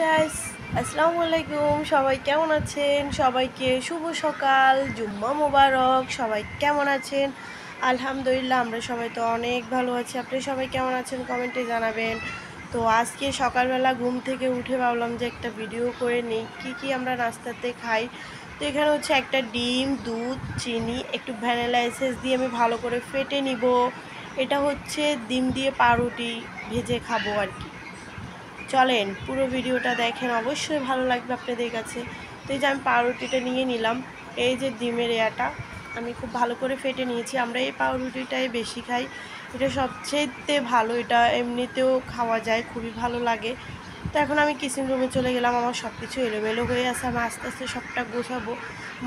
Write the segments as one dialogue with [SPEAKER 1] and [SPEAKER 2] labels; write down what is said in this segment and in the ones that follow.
[SPEAKER 1] Guys, আসসালামু আলাইকুম। সবাই কেমন আছেন? সবাইকে শুভ সকাল, জুম্মা মোবারক। সবাই কেমন আছেন? আলহামদুলিল্লাহ, আমরা সবাই তো অনেক ভালো আছি। আপনি সবাই কেমন আছেন কমেন্টে জানাবেন। তো আজকে সকালবেলা ঘুম থেকে উঠে ভাবলাম যে একটা ভিডিও করে নিই কী আমরা নাস্তাতে খাই। তো এখানে হচ্ছে একটা ডিম, দুধ, চিনি, একটু ভ্যানিলা এসেন্স দিয়ে আমি ভালো করে ফেটে নিব। এটা হচ্ছে ডিম দিয়ে পাউরুটি ভেজে খাবো আর কি। চলেন পুরো ভিডিওটা দেখেন, অবশ্যই ভালো লাগবে আপনাদের কাছে। তো এই যে আমি পাউরুটিটা নিয়ে নিলাম। এই যে ডিমের এয়াটা আমি খুব ভালো করে ফেটে নিয়েছি। আমরা এই পাউরুটিটাই বেশি খাই, এটা সবচেয়ে ভালো। এটা এমনিতেও খাওয়া যায়, খুবই ভালো লাগে। তো এখন আমি কিচেন রুমে চলে গেলাম। আমার সব কিছু এলোমেলো হয়ে আছে, আমি আস্তে আস্তে সবটা গোছাবো।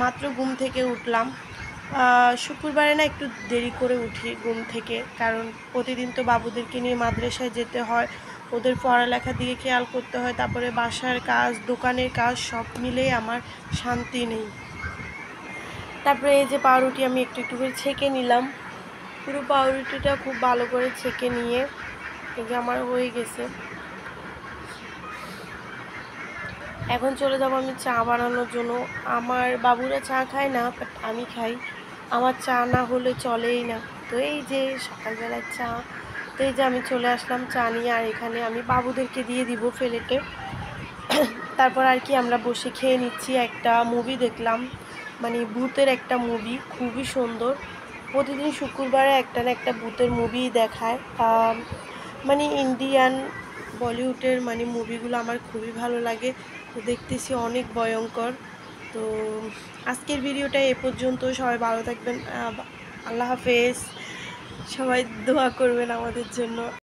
[SPEAKER 1] মাত্র ঘুম থেকে উঠলাম। শুক্রবারে না একটু দেরি করে উঠি ঘুম থেকে, কারণ প্রতিদিন তো বাবুদেরকে নিয়ে মাদ্রাসায় যেতে হয়, ওদের পড়ালেখার দিকে খেয়াল করতে হয়, তারপরে বাসার কাজ, দোকানের কাজ, সব মিলেই আমার শান্তি নেই। তারপরে এই যে পাউরুটি আমি একটু একটু করে ছেঁকে নিলাম। পুরো পাউরুটিটা খুব ভালো করে ছেঁকে নিয়ে এই যে আমার হয়ে গেছে। এখন চলে যাব আমি চা বানানোর জন্য। আমার বাবুরা চা খায় না, বাট আমি খাই। আমার চা না হলে চলেই না। তো এই যে সকালবেলার চা। তো এই যে আমি চলে আসলাম চা নিয়ে, আর এখানে আমি বাবুদেরকে দিয়ে দিব প্লেটে। তারপর আর কি আমরা বসে খেয়ে নিচ্ছি। একটা মুভি দেখলাম, মানে ভূতের একটা মুভি, খুবই সুন্দর। প্রতিদিন শুক্রবারে একটা না একটা ভূতের মুভি দেখায়। মানে ইন্ডিয়ান, বলিউডের মানে মুভিগুলো আমার খুবই ভালো লাগে। তো দেখতেছি অনেক ভয়ঙ্কর। তো আজকের ভিডিওটা এ পর্যন্ত। সবাই ভালো থাকবেন। আল্লাহ হাফেজ। সবাই দোয়া করবেন আমাদের জন্য।